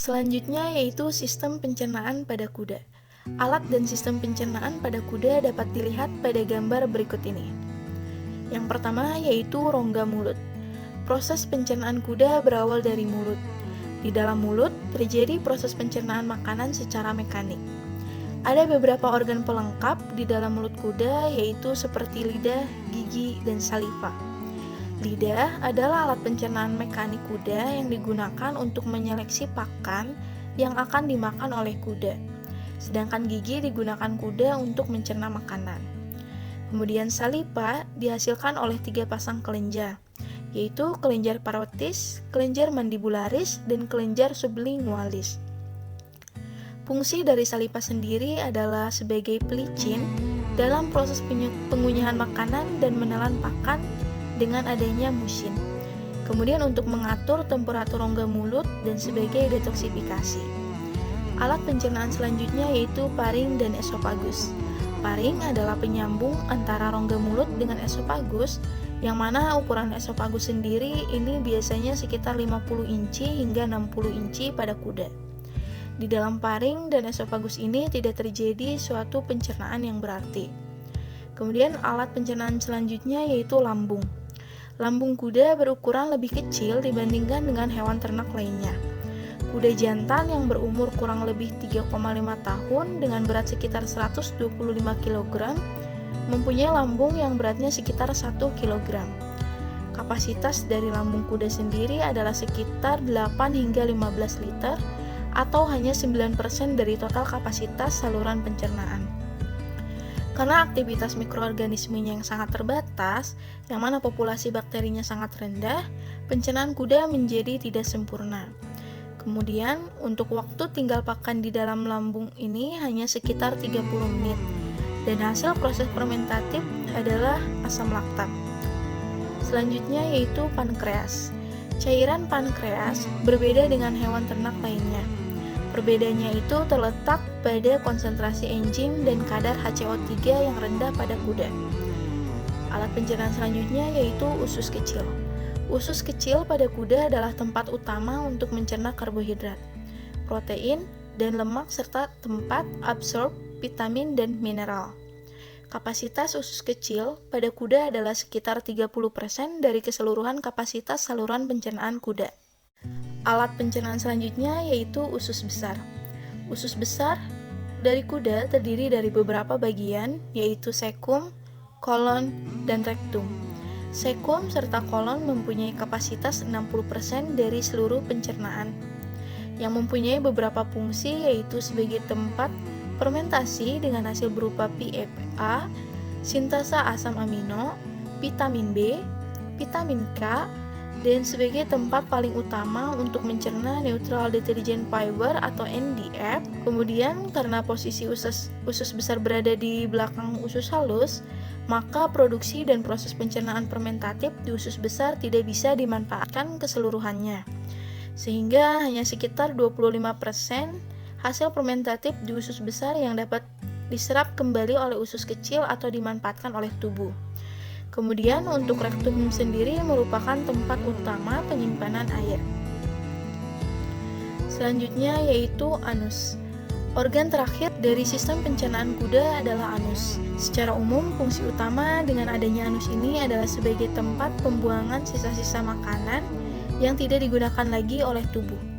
Selanjutnya yaitu sistem pencernaan pada kuda. Alat dan sistem pencernaan pada kuda dapat dilihat pada gambar berikut ini. Yang pertama yaitu rongga mulut. Proses pencernaan kuda berawal dari mulut. Di dalam mulut terjadi proses pencernaan makanan secara mekanik. Ada beberapa organ pelengkap di dalam mulut kuda yaitu seperti lidah, gigi, dan saliva. Lidah adalah alat pencernaan mekanik kuda yang digunakan untuk menyeleksi pakan yang akan dimakan oleh kuda. Sedangkan gigi digunakan kuda untuk mencerna makanan. Kemudian saliva dihasilkan oleh 3 pasang kelenjar, yaitu kelenjar parotis, kelenjar mandibularis, dan kelenjar sublingualis. Fungsi dari saliva sendiri adalah sebagai pelicin dalam proses pengunyahan makanan dan menelan pakan dengan adanya musin. Kemudian untuk mengatur temperatur rongga mulut dan sebagai detoksifikasi. Alat pencernaan selanjutnya yaitu paring dan esofagus. Paring adalah penyambung antara rongga mulut dengan esofagus, yang mana ukuran esofagus sendiri ini biasanya sekitar 50 inci hingga 60 inci pada kuda. Di dalam paring dan esofagus ini tidak terjadi suatu pencernaan yang berarti. Kemudian alat pencernaan selanjutnya yaitu lambung. Lambung kuda berukuran lebih kecil dibandingkan dengan hewan ternak lainnya. Kuda jantan yang berumur kurang lebih 3,5 tahun dengan berat sekitar 125 kg mempunyai lambung yang beratnya sekitar 1 kg. Kapasitas dari lambung kuda sendiri adalah sekitar 8 hingga 15 liter atau hanya 9% dari total kapasitas saluran pencernaan. Karena aktivitas mikroorganismenya yang sangat terbatas, yang mana populasi bakterinya sangat rendah, pencernaan kuda menjadi tidak sempurna. Kemudian, untuk waktu tinggal pakan di dalam lambung ini hanya sekitar 30 menit, dan hasil proses fermentatif adalah asam laktat. Selanjutnya yaitu pankreas. Cairan pankreas berbeda dengan hewan ternak lainnya. Perbedaannya itu terletak pada konsentrasi enzim dan kadar HCO3 yang rendah pada kuda. Alat pencernaan selanjutnya yaitu usus kecil. Usus kecil pada kuda adalah tempat utama untuk mencerna karbohidrat, protein, dan lemak serta tempat absorb vitamin dan mineral. Kapasitas usus kecil pada kuda adalah sekitar 30% dari keseluruhan kapasitas saluran pencernaan kuda. Alat pencernaan selanjutnya yaitu usus besar. Usus besar dari kuda terdiri dari beberapa bagian, yaitu sekum, kolon, dan rektum. Sekum serta kolon mempunyai kapasitas 60% dari seluruh pencernaan, yang mempunyai beberapa fungsi yaitu sebagai tempat fermentasi dengan hasil berupa PFA, sintasa asam amino, vitamin B, vitamin K, dan sebagai tempat paling utama untuk mencerna neutral detergent fiber atau NDF. Kemudian karena posisi usus besar berada di belakang usus halus, maka produksi dan proses pencernaan fermentatif di usus besar tidak bisa dimanfaatkan keseluruhannya, sehingga hanya sekitar 25% hasil fermentatif di usus besar yang dapat diserap kembali oleh usus kecil atau dimanfaatkan oleh tubuh. Kemudian untuk rektum sendiri merupakan tempat utama penyimpanan air. Selanjutnya yaitu anus. Organ terakhir dari sistem pencernaan kuda adalah anus. Secara umum, fungsi utama dengan adanya anus ini adalah sebagai tempat pembuangan sisa-sisa makanan yang tidak digunakan lagi oleh tubuh.